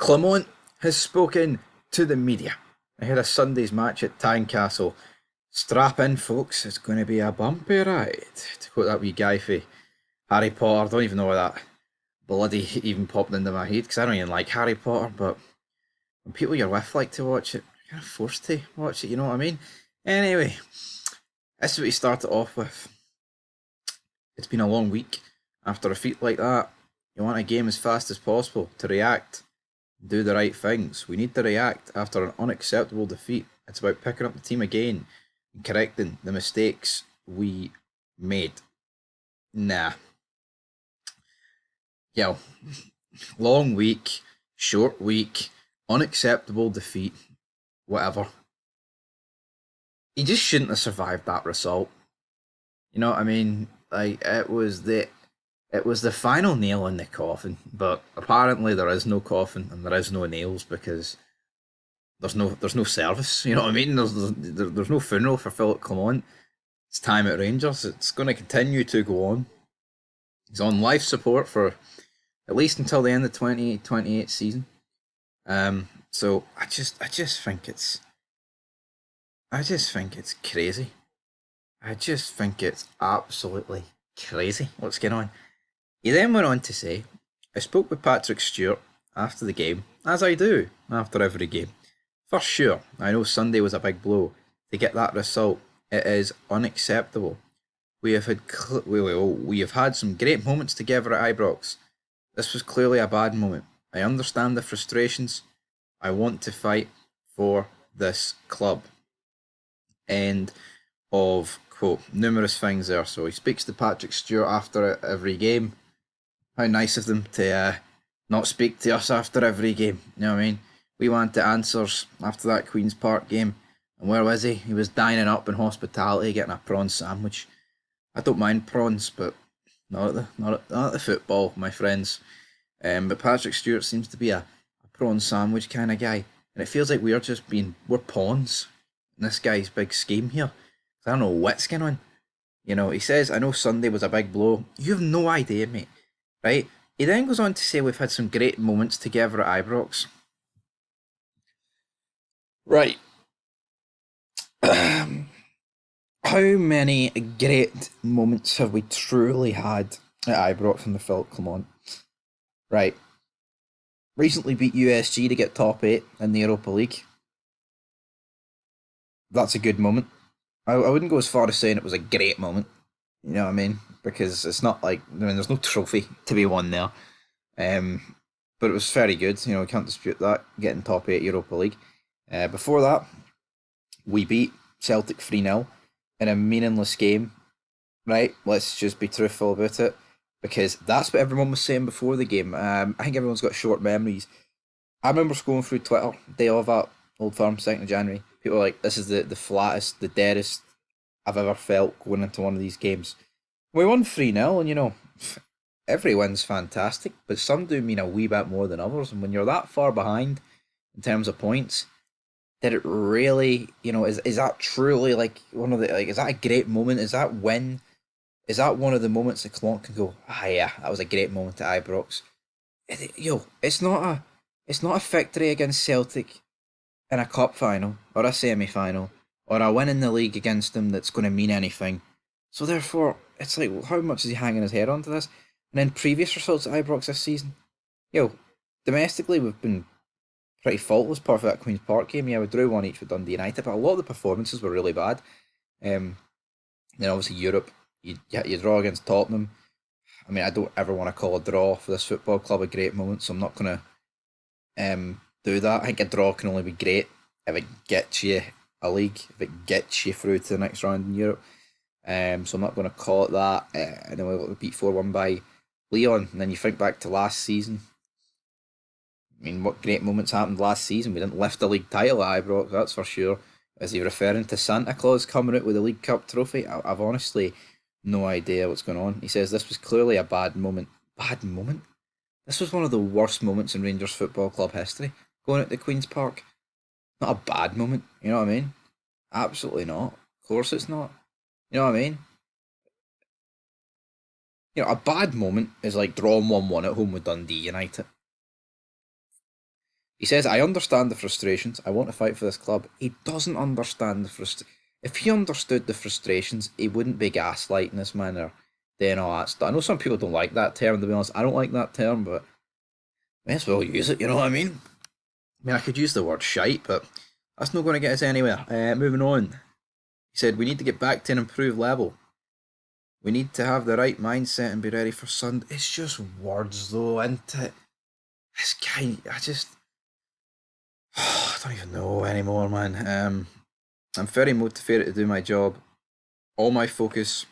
Clement has spoken to the media ahead of Sunday's match at Tynecastle. Strap in, folks, it's going to be a bumpy ride. To quote that wee guy for Harry Potter, I don't even know why that bloody even popped into my head because I don't even like Harry Potter, but when people you're with like to watch it, you're kind of forced to watch it, you know what I mean? Anyway, this is what he started off with. It's been a long week. After a feat like that, you want a game as fast as possible to react, do the right things. We need to react after an unacceptable defeat. It's about picking up the team again and correcting the mistakes we made. Nah. Yo, long week, short week, unacceptable defeat, whatever. He just shouldn't have survived that result. You know what I mean? Like it was the final nail in the coffin, but apparently there is no coffin and there is no nails because there's no service. You know what I mean? There's no funeral for Philippe Clement. It's time at Rangers. It's going to continue to go on. He's on life support for at least until the end of 2028 season. So I just think it's crazy. I just think it's absolutely crazy what's going on. He then went on to say, I spoke with Patrick Stewart after the game, as I do after every game. For sure, I know Sunday was a big blow. To get that result, it is unacceptable. We have had some great moments together at Ibrox. This was clearly a bad moment. I understand the frustrations. I want to fight for this club. End of quote. Numerous things there. So he speaks to Patrick Stewart after every game. How nice of them to not speak to us after every game. You know what I mean? We wanted answers after that Queen's Park game. And where was he? He was dining up in hospitality, getting a prawn sandwich. I don't mind prawns, but not at the football, my friends. But Patrick Stewart seems to be a prawn sandwich kind of guy, and it feels like we're pawns in this guy's big scheme here. I don't know what's going on. You know, he says, I know Sunday was a big blow. You have no idea, mate. Right? He then goes on to say we've had some great moments together at Ibrox. Right. How many great moments have we truly had at Ibrox under Philippe Clement? Right. Recently beat USG to get top 8 in the Europa League. That's a good moment. I wouldn't go as far as saying it was a great moment. You know what I mean? Because it's not like, there's no trophy to be won there. But it was very good. You know, we can't dispute that. Getting top 8 Europa League. Before that, we beat Celtic 3-0 in a meaningless game. Right? Let's just be truthful about it. Because that's what everyone was saying before the game. I think everyone's got short memories. I remember scrolling through Twitter, day of at Old Firm, 2nd of January. People were like, this is the flattest, the deadest I've ever felt going into one of these games. We won 3-0, and every win's fantastic, but some do mean a wee bit more than others. And when you're that far behind in terms of points, did it really, is that truly like one of the, like, is that a great moment? Is that win? Is that one of the moments that Clont can go, yeah, that was a great moment at Ibrox? It's not a victory against Celtic in a cup final or a semi final or a win in the league against them that's going to mean anything. So therefore, it's like, how much is he hanging his head onto this? And then previous results at Ibrox this season, domestically we've been pretty faultless apart from that Queen's Park game. Yeah, we drew one each with Dundee United, but a lot of the performances were really bad. Then obviously Europe, you draw against Tottenham. I mean, I don't ever want to call a draw for this football club a great moment, so I'm not going to do that. I think a draw can only be great if it gets you a league, if it gets you through to the next round in Europe. So I'm not going to call it that. And then we beat 4-1 by Leon. And then you think back to last season. I mean, what great moments happened last season? We didn't lift the league title at Ibrox, that's for sure. Is he referring to Santa Claus coming out with a League Cup trophy? I've honestly no idea what's going on. He says this was clearly a bad moment. Bad moment? This was one of the worst moments in Rangers Football Club history, going out to Queen's Park. Not a bad moment, you know what I mean? Absolutely not. Of course it's not. You know what I mean? A bad moment is like drawing 1-1 at home with Dundee United. He says, I understand the frustrations. I want to fight for this club. He doesn't understand the frustrations. If he understood the frustrations, he wouldn't be gaslighting this man or doing all that stuff. I know some people don't like that term, to be honest. I don't like that term, but may as well use it, you know what I mean? I mean, I could use the word shite, but that's not going to get us anywhere. Moving on. He said, we need to get back to an improved level. We need to have the right mindset and be ready for Sunday. It's just words, though, isn't it? This guy, I don't even know anymore, man. I'm very motivated to do my job. All my focus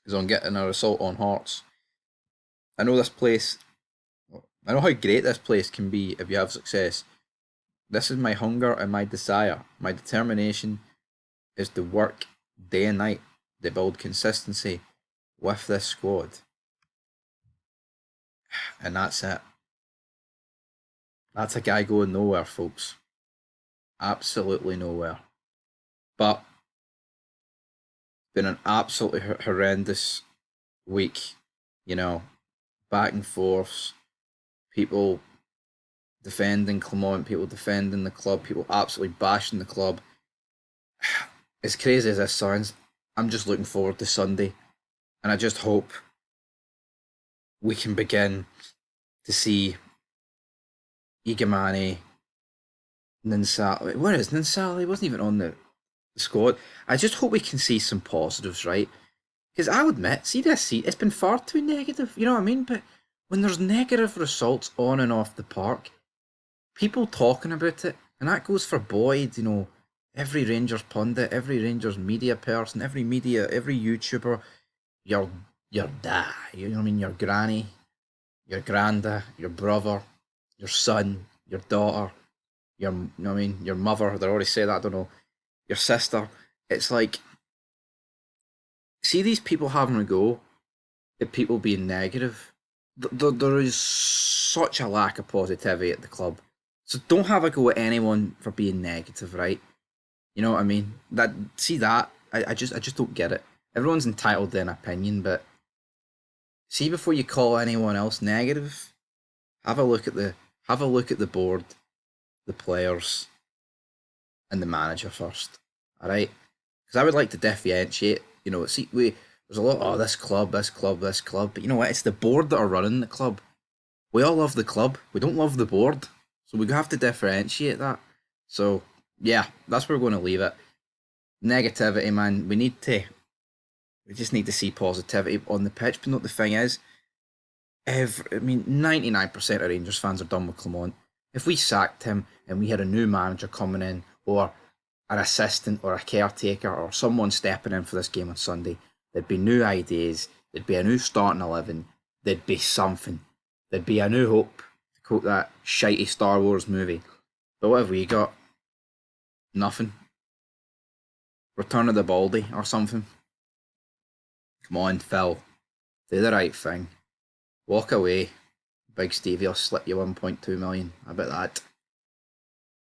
is on getting a result on Hearts. I know this place. I know how great this place can be if you have success. This is my hunger and my desire. My determination is to work day and night to build consistency with this squad. And that's it. That's a guy going nowhere, folks. Absolutely nowhere. But been an absolutely horrendous week. You know, back and forths, people defending Clement, people defending the club, people absolutely bashing the club. As crazy as this sounds, I'm just looking forward to Sunday, and I just hope we can begin to see Igamani, Ninsali. Where is Ninsali? He wasn't even on the squad. I just hope we can see some positives, right? Because I'll admit, see this, it's been far too negative, you know what I mean? But when there's negative results on and off the park, people talking about it, and that goes for Boyd, you know, every Rangers pundit, every Rangers media person, every YouTuber, your dad, you know what I mean, your granny, your granda, your brother, your son, your daughter, your, you know what I mean, your mother, they already say that, I don't know, your sister. It's like, see these people having a go at people being negative. There is such a lack of positivity at the club. So don't have a go at anyone for being negative, right? You know what I mean? I just don't get it. Everyone's entitled to an opinion, but see before you call anyone else negative, have a look at the board, the players, and the manager first. Alright? Because I would like to differentiate, you know, there's a lot, oh, this club, this club, this club, but you know what? It's the board that are running the club. We all love the club. We don't love the board. So we have to differentiate that. So yeah, that's where we're going to leave it. Negativity, man. We just need to see positivity on the pitch. But not the thing is, 99% of Rangers fans are done with Clement. If we sacked him and we had a new manager coming in, or an assistant, or a caretaker, or someone stepping in for this game on Sunday, there'd be new ideas. There'd be a new starting 11. There'd be something. There'd be a new hope, to quote that shitey Star Wars movie. But what have we got? Nothing. Return of the Baldy or something. Come on, Phil. Do the right thing. Walk away. Big Stevie will slip you 1.2 million. I bet that.